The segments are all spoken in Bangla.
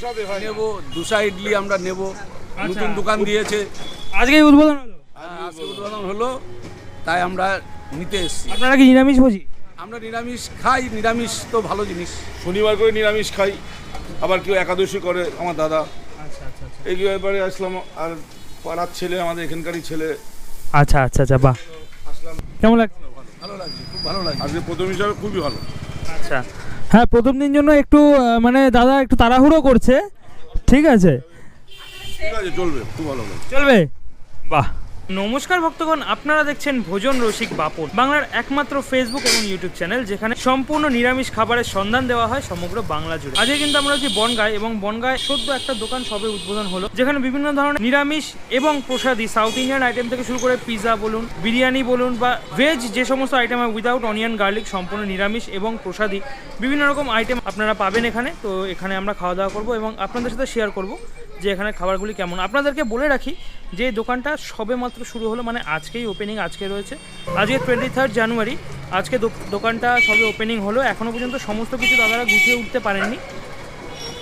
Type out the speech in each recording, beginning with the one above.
নেবো, দুসা ইডলি আমরা নেব। নতুন দোকান দিয়েছে, আজকেই উদ্বোধন হলো। আজকে উদ্বোধন হলো, তাই আমরা নিতে এসেছি। আপনারা কি নিরামিষ ভোজি? আমরা নিরামিষ খাই, নিরামিষ তো ভালো জিনিস। শনিবার করে নিরামিষ খাই, আবার কেউ একাদশী করে আমার দাদা। আচ্ছা আচ্ছা আচ্ছা এই ব্যাপারে আসলাম, আর পাড়ার ছেলে, আমাদের এখানকারই ছেলে। আচ্ছা আচ্ছা আচ্ছা বাহ, কেমন লাগছে? ভালো লাগছে, খুব ভালো লাগছে। আজকে প্রথম হিসাবে খুবই ভালো। আচ্ছা হ্যাঁ, প্রথম দিন জন্য একটু মানে দাদা একটু তাড়াহুড়ো করছে, ঠিক আছে ঠিক আছে, চলবে, খুব ভালো হবে। চলবে, বাহ। নমস্কার ভক্তগণ, আপনারা দেখছেন ভোজন রসিক বাপন, বাংলার একমাত্র ফেসবুক এবং ইউটিউব চ্যানেল যেখানে সম্পূর্ণ নিরামিষ খাবারের সন্ধান দেওয়া হয় সমগ্র বাংলা জুড়ে। আজকে কিন্তু আমরা হচ্ছি বনগাঁয়, এবং বনগাঁয় সদ্য একটা দোকান সবে উদ্বোধন হলো, যেখানে বিভিন্ন ধরনের নিরামিষ এবং প্রসাদী সাউথ ইন্ডিয়ান আইটেম থেকে শুরু করে পিৎজা বলুন, বিরিয়ানি বলুন, বা ভেজ যে সমস্ত আইটেম হয় উইদাউট অনিয়ন গার্লিক, সম্পূর্ণ নিরামিষ এবং প্রসাদী বিভিন্ন রকম আইটেম আপনারা পাবেন এখানে। তো এখানে আমরা খাওয়া দাওয়া করবো এবং আপনাদের সাথে শেয়ার করবো যে এখানে খাবারগুলি কেমন। আপনাদেরকে বলে রাখি যে দোকানটা সবে মাত্র শুরু হলো, মানে আজকেই ওপেনিং, আজকে রয়েছে, আজকে 23 জানুয়ারি, আজকে দোকানটা সবে ওপেনিং হলো। এখনও পর্যন্ত সমস্ত কিছু দাদারা গুছিয়ে উঠতে পারেননি,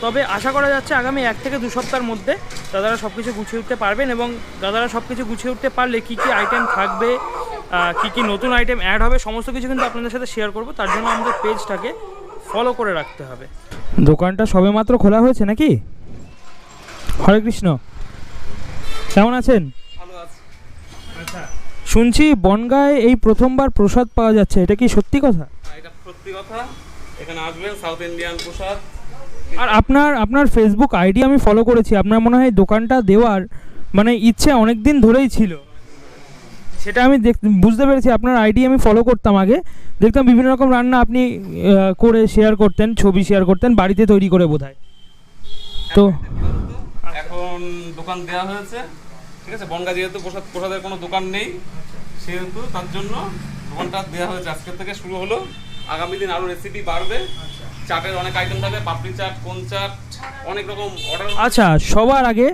তবে আশা করা যাচ্ছে আগামী 1 থেকে 2 সপ্তাহের মধ্যে দাদারা সব কিছু গুছিয়ে উঠতে পারবেন। এবং দাদারা সব কিছু গুছিয়ে উঠতে পারলে কী কী আইটেম থাকবে, কী কী নতুন আইটেম অ্যাড হবে, সমস্ত কিছু কিন্তু আপনাদের সাথে শেয়ার করবো। তার জন্য আমাদের পেজটাকে ফলো করে রাখতে হবে। দোকানটা সবে মাত্র খোলা হয়েছে নাকি? হরে কৃষ্ণ, কেমন আছেন? ভালো আছে। আচ্ছা, শুনছি বনগাঁয় এই প্রথমবার প্রসাদ পাওয়া যাচ্ছে, এটা কি সত্যি কথা? এটা সত্যি কথা, এখানে আসবেন, সাউথ ইন্ডিয়ান প্রসাদ। আর আপনার ফেসবুক আইডি আমি ফলো করেছি, আপনার মনে হয় দোকানটা দেওয়ার মানে ইচ্ছে অনেক দিন ধরেই ছিল, সেটা আমি বুঝতে পেরেছি। আপনার আইডি আমি ফলো করতাম আগে, দেখতাম বিভিন্ন রকম রান্না আপনি করে শেয়ার করতেন, ছবি শেয়ার করতেন, বাড়িতে তৈরি করে বোধহয়। তো এখন দোকান দেওয়া হয়েছে, ঠিক আছে। বনগাঁ যেহেতু প্রসাদের কোনো দোকান নেই, সেহেতু তার জন্য দোকানটা দেওয়া হয়েছে। আজকের থেকে শুরু হলো, আগামী দিন আরও রেসিপি বাড়বে। চাটের অনেক আইটেম থাকবে, পাপড়ি চাট, কোন চাট, অনেক রকম অর্ডার। আচ্ছা, সবার আগে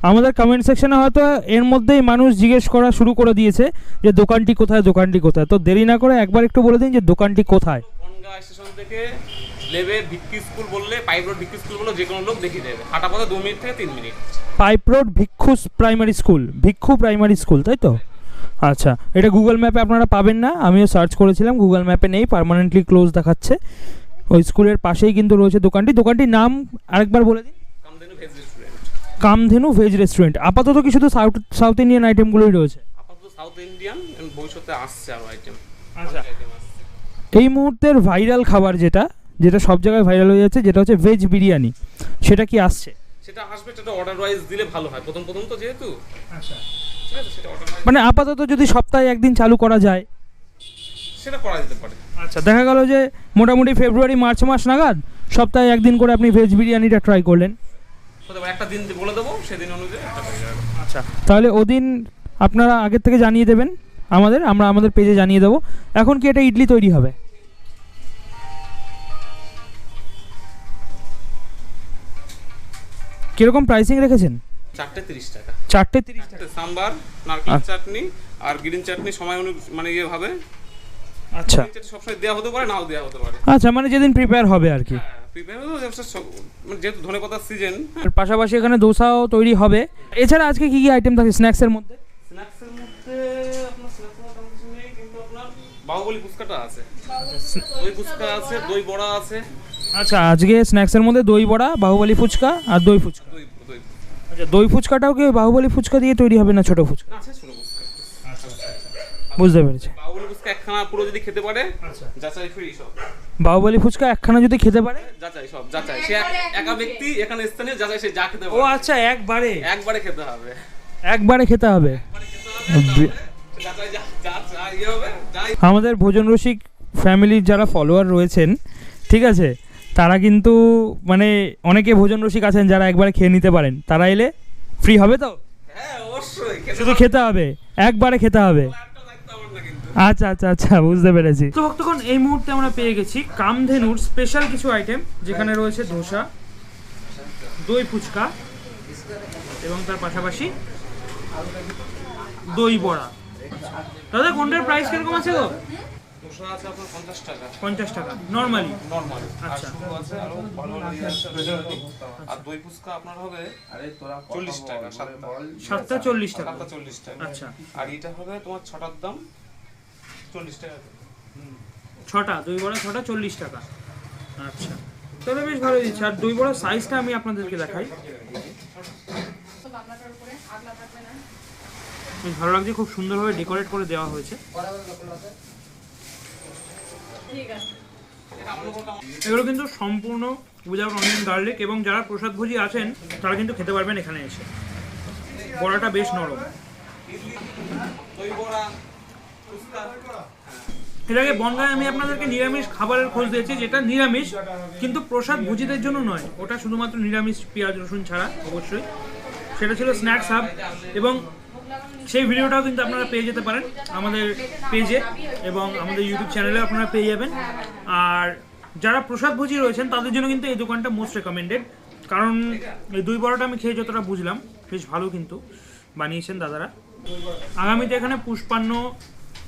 আমাদের কমেন্ট সেকশনে হয়তো এর মধ্যেই মানুষ জিজ্ঞেস করা শুরু করে দিয়েছে যে দোকানটি কোথায়, দোকানটি কোথায়। তো দেরি না করে একবার একটু বলে দিন যে দোকানটি কোথায়। বনগাঁ স্টেশন থেকে লেবে ভিক্ষু স্কুল বললে, পাইপ রোড ভিক্ষু স্কুল বললে যে কোনো লোক দেখিয়ে দেবে। হাঁটা পথে 2 মিনিট থেকে 3 মিনিট। পাইপ রোড ভিক্ষু প্রাইমারি স্কুল, ভিক্ষু প্রাইমারি স্কুল, তাই তো? আচ্ছা, এটা গুগল ম্যাপে আপনারা পাবেন না, আমিও সার্চ করেছিলাম, গুগল ম্যাপে নেই, পার্মানেন্টলি ক্লোজ দেখাচ্ছে। ওই স্কুলের পাশেই কিন্তু রয়েছে দোকানটি। দোকানটির নাম আরেকবার বলে দিন। Kamdhenu veg restaurant. Kamdhenu veg restaurant. আপাতত কি শুধু সাউথ ইন্ডিয়ান আইটেমগুলোই রয়েছে? আপাতত সাউথ ইন্ডিয়ান, ভবিষ্যতে আসছে আরও আইটেম। আচ্ছা, এই মুহূর্তের ভাইরাল খাবার যেটা সব জায়গায় ভাইরাল হয়ে যাচ্ছে, যেটা হচ্ছে ভেজ বিরিয়ানি, সেটা কি আসছে? সেটা আসবে, সেটা অর্ডার ওয়াইজ দিলে ভালো হয়, প্রথম তো যেহেতু। আচ্ছা, ঠিক আছে, সেটা অর্ডার ওয়াইজ মানে আপাতত যদি সপ্তাহে একদিন চালু করা যায়, সেটা করা যেতে পারে। আচ্ছা, দেখা গেল যে মোটামুটি ফেব্রুয়ারি মার্চ মাস নাগাদ সপ্তাহে একদিন করে আপনি ভেজ বিরিয়ানিটা ট্রাই করলেন। হতে পারে, একটা দিন বলে দেবো, সেদিন অনুযায়ী একটা হয়ে যাবে। আচ্ছা, তাহলে ওদিন আপনারা আগের থেকে জানিয়ে দেবেন আমরা আমাদের পেজে জানিয়ে দেবো। এখন কি এটা ইডলি তৈরি হবে? কিরকম প্রাইসিং রেখেছেন? 4টে 30 টাকা। 4টে 30 টাকা। সাম্বার, নারকেল চাটনি আর গ্রিন চাটনি সময় মানে ইয়ে ভাবে। আচ্ছা, সবসময় দেওয়া হতে পারে, নাও দেওয়া হতে পারে। আচ্ছা, মানে যেদিন প্রিপেয়ার হবে আর কি। প্রিপেয়ার মানে যেহেতু ধনেপাতার সিজন। আর পাশাপাশি এখানে দোসাও তৈরি হবে। এছাড়া আজকে কি কি আইটেম থাকে স্ন্যাক্সের মধ্যে? স্ন্যাক্সের মধ্যে আপনার কিছু নেই, কিন্তু আপনার বাহুবলী ফুচকাটা আছে, দই ফুচকা আছে, দই বড়া আছে। আচ্ছা, আজকে স্ন্যাক্সের মধ্যে দই বড়া, বাহুবলী ফুচকা আর দই ফুচকা। আচ্ছা, দই ফুচকাটাও কি বাহুবলী ফুচকা দিয়ে তৈরি হবে না ছোট ফুচকা? আছে ছোট ফুচকা। বুঝতে পেরেছি। বাহুবলী ফুচকা একখানা পুরো যদি খেতে পারে, যাচাই ফ্রি সব। বাহুবলী ফুচকা একখানা যদি খেতে পারে, যাচাই সব, যাচাই। সে একা ব্যক্তি, এখানে স্থানীয়, যাচাই সে যা খেতে ও পারে। আচ্ছা, একবারে খেতে হবে। একবারে খেতে হবে। যাচাই যা ইয়ে হবে, যাই। আমাদের ভোজন রসিক ফ্যামিলির যারা ফলোয়ার রয়েছেন, ঠিক আছে, তারা কিন্তু মানে অনেকে ভোজন রসিক আছেন যারা একবারে খেয়ে নিতে পারেন, তারা এলে ফ্রি হবে তো? হ্যাঁ, অবশ্যই। শুধু খেতে হবে, একবারে খেতে হবে। আচ্ছা আচ্ছা আচ্ছা, বুঝতে পেরেছি। তো ভক্তগণ, এই মুহূর্তে আমরা পেয়ে গেছি কামধেনুর স্পেশাল কিছু আইটেম, যেখানে রয়েছে ধোসা, দই ফুচকা এবং তার পাশাপাশি দই বড়া। দাদা, কোনটার প্রাইস কিরকম আছে গো? ধোসা আছে আপনার 50 টাকা 50 টাকা নর্মালি। নরমাল। আর আচ্ছা। শুধু আছে আরো ভালো ভালো ইয়ে আছে ভেজিটেবল। আর দই ফুচকা আপনার হবে 40 টাকা সাতটা। 7টা 40 টাকা। 7টা 40 টাকা। আচ্ছা। আর এটা হবে তোমার 6টার দাম 40 টাকা। 6টা দই বড়া 6টা 40 টাকা। আচ্ছা, তাহলে বেশ ভালো দিচ্ছে। আর দই বড়ার সাইজটা আমি আপনাদেরকে দেখাই, বেশ ভালো লাগছে, খুব সুন্দরভাবে ডেকোরেট করে দেওয়া হয়েছে। এগুলো কিন্তু সম্পূর্ণ উইদাউট অনিয়ন গার্লিক, এবং যারা প্রসাদভোজী আছেন তারা কিন্তু খেতে পারবেন এখানে এসে। বড়াটা বেশ নরম। দই বড়া ফুচকা। এর আগে বনগাঁয় আমি আপনাদেরকে নিরামিষ খাবারের খোঁজ দিয়েছি, যেটা নিরামিষ কিন্তু প্রসাদ ভোজীদের জন্য নয়, ওটা শুধুমাত্র নিরামিষ পেঁয়াজ রসুন ছাড়া অবশ্যই। সেটা ছিল স্ন্যাক্স হাব, এবং সেই ভিডিওটাও কিন্তু আপনারা পেয়ে যেতে পারেন আমাদের পেজে, এবং আমাদের ইউটিউব চ্যানেলে আপনারা পেয়ে যাবেন। আর যারা প্রসাদভোজী রয়েছেন তাদের জন্য কিন্তু এই দোকানটা মোস্ট রেকমেন্ডেড, কারণ এই দই বড়াটা আমি খেয়ে যতটা বুঝলাম বেশ ভালো কিন্তু বানিয়েছেন দাদারা। আগামীতে এখানে পুষ্পান্ন,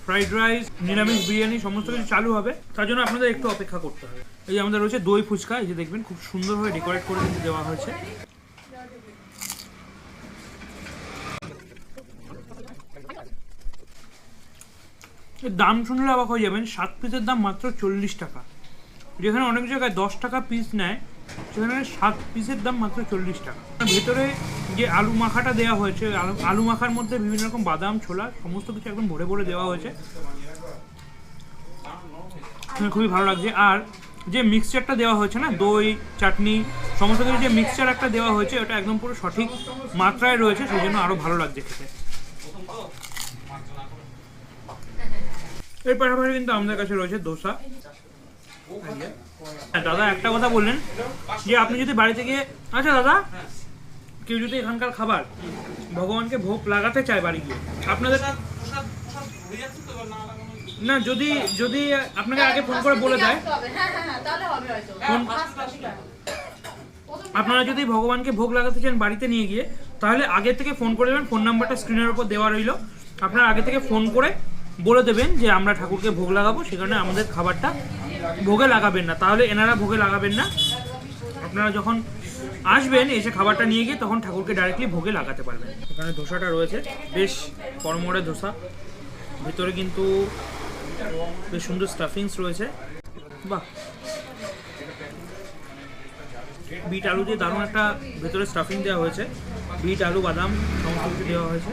ফ্রাইড রাইস, নিরামিষ বিরিয়ানি সমস্ত কিছু চালু হবে, তার জন্য আপনাদের একটু অপেক্ষা করতে হবে। এই যে আমাদের রয়েছে দই ফুচকা, এই যে দেখবেন খুব সুন্দরভাবে ডেকোরেট করে কিন্তু দেওয়া হয়েছে। এর দাম শুনলে অবাক হয়ে যাবেন, 7 পিসের দাম মাত্র 40 টাকা। যেখানে অনেক জায়গায় 10 টাকা পিস নেয়, সেখানে 7 পিসের দাম মাত্র 40 টাকা। ভেতরে যে আলু মাখাটা দেওয়া হয়েছে, আলু মাখার মধ্যে বিভিন্ন রকম বাদাম, ছোলা সমস্ত কিছু একদম ভরে ভরে দেওয়া হয়েছে, খুবই ভালো লাগছে। আর যে মিক্সচারটা দেওয়া হয়েছে না, দই চাটনি সমস্ত কিছু যে মিক্সচার একটা দেওয়া হয়েছে, ওটা একদম পুরো সঠিক মাত্রায় রয়েছে, সেই জন্য আরও ভালো লাগছে খেতে। এর পাশাপাশি কিন্তু আমাদের কাছে রয়েছে দোসা। দাদা একটা কথা বললেন যে আপনি যদি বাড়ি থেকে, আচ্ছা দাদা, কেউ যদি এখানকার খাবার ভগবানকে ভোগ লাগাতে চায় বাড়ি গিয়ে, আপনাদের না, যদি যদি আপনাকে আগে ফোন করে বলে দেয়, আপনারা যদি ভগবানকে ভোগ লাগাতে চান বাড়িতে নিয়ে গিয়ে, তাহলে আগে থেকে ফোন করে দেবেন। ফোন নাম্বারটা স্ক্রিনের উপর দেওয়া রইল, আপনারা আগে থেকে ফোন করে বলে দেবেন যে আমরা ঠাকুরকে ভোগ লাগাবো, সেখানে আমাদের খাবারটা ভোগে লাগাবেন না, তাহলে এনারা ভোগে লাগাবেন না। আপনারা যখন আসবেন এসে খাবারটা নিয়ে গিয়ে তখন ঠাকুরকে ডাইরেক্টলি ভোগে লাগাতে পারবেন। এখানে ধোসাটা রয়েছে, বেশ কড়মড়ে ধোসা, ভিতরে কিন্তু বেশ সুন্দর স্টাফিংস রয়েছে। বাহ, বিট আলু দিয়ে দারুণ একটা ভেতরে স্টাফিং দেওয়া হয়েছে, বিট আলু বাদাম সমস্ত কিছু দেওয়া হয়েছে।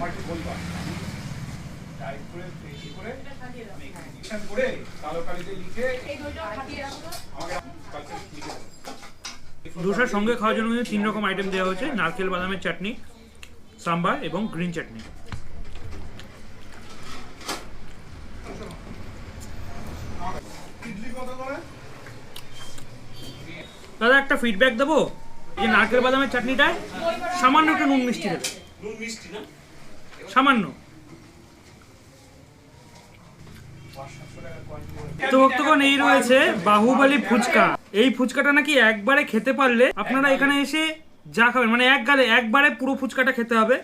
ধোসার সঙ্গে খাওয়ার জন্য কিন্তু 3 রকম আইটেম দেওয়া হয়েছে, নারকেল বাদামের চাটনি, সাম্বার এবং গ্রিন চাটনি। দাদা একটা ফিডব্যাক দেবো, যে নারকেল বাদামের চাটনিটায় সামান্য একটু নুন মিষ্টি দেবে, সামান্য। তো ভক্তগণ, এই রয়েছে বাহুবলী ফুচকা। এই ফুচকাটা নাকি একবারে খেতে পারলে আপনারা এখানে এসে যা খাবেন, মানে একবারে পুরো ফুচকাটা খেতে হবে,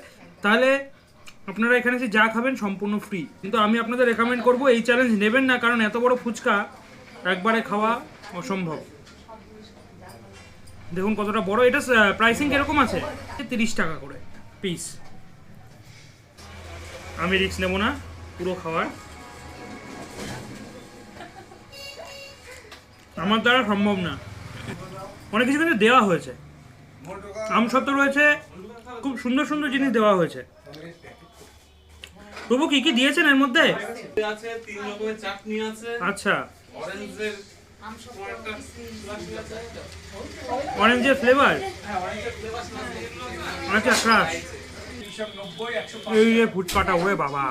তাহলে আপনারা এখানে এসে যা খাবেন সম্পূর্ণ ফ্রি। কিন্তু আমি আপনাদের রেকমেন্ড করবো এই চ্যালেঞ্জ নেবেন না, কারণ এত বড় ফুচকা একবারে খাওয়া অসম্ভব। দেখুন কতটা বড়, এটা প্রাইসিং কিরকম আছে, 30 টাকা করে পিস। আমি রিস্ক নেব না পুরো খাওয়ার, আমার দ্বারা সম্ভব না। অনেক কিছু কিন্তু দেওয়া হয়েছে, আমসত্ত্ব রয়েছে, খুব সুন্দর সুন্দর জিনিস দেওয়া হয়েছে। প্রভু কি কি দিয়েছেন এর মধ্যে? আছে 3 রকমের চাটনি আছে। আচ্ছা, অরেঞ্জের অরেঞ্জের ফ্লেভার, আচ্ছা ক্রাশ। এই যে ফুচকাটা, ওরে বাবা,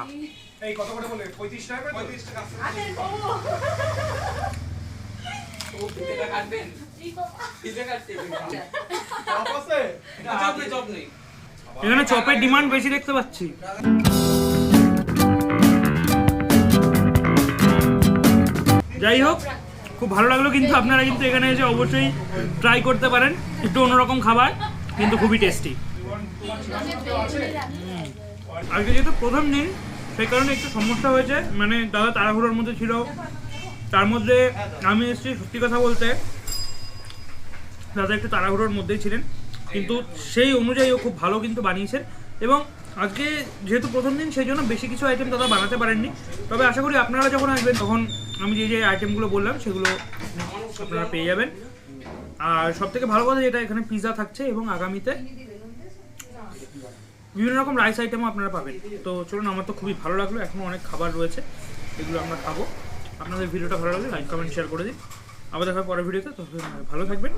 এই কত করে বলে 35 টাকা? 35 টাকা। ও পিঠা কাটবেন? পিঠা কাটতে চপ আছে? চপ নেই। এখানে চপের ডিমান্ড বেশি দেখতে পাচ্ছি। যাই হোক, খুব ভালো লাগলো, কিন্তু আপনারা কিন্তু এখানে এসে অবশ্যই ট্রাই করতে পারেন। একটু অন্যরকম খাবার, কিন্তু খুবই টেস্টি। আজকে যেহেতু প্রথম দিন, সেই কারণে একটু সমস্যা হয়েছে, মানে দাদা তাড়াহুড়োর মধ্যে ছিল, তার মধ্যে আমি এসেছি সত্যি কথা বলতে, দাদা একটু তাড়াহুড়োর মধ্যেই ছিলেন, কিন্তু সেই অনুযায়ী ও খুব ভালো কিন্তু বানিয়েছেন। এবং আজকে যেহেতু প্রথম দিন সেই জন্য বেশি কিছু আইটেম দাদা বানাতে পারেননি, তবে আশা করি আপনারা যখন আসবেন তখন আমি যে আইটেমগুলো বললাম সেগুলো আপনারা পেয়ে যাবেন। আর সব থেকে ভালো কথা যেটা, এখানে পিৎজা থাকছে এবং আগামীতে বিভিন্ন রকম রাইস আইটেমও আপনারা পাবেন। তো চলুন, আমার তো খুবই ভালো লাগলো, এখনও অনেক খাবার রয়েছে, এগুলো আমরা খাবো। আপনাদের ভিডিওটা ভালো লাগলে লাইক কমেন্ট শেয়ার করে দিন। আবার দেখা হবে পরের ভিডিওতে, তো ভালো থাকবেন।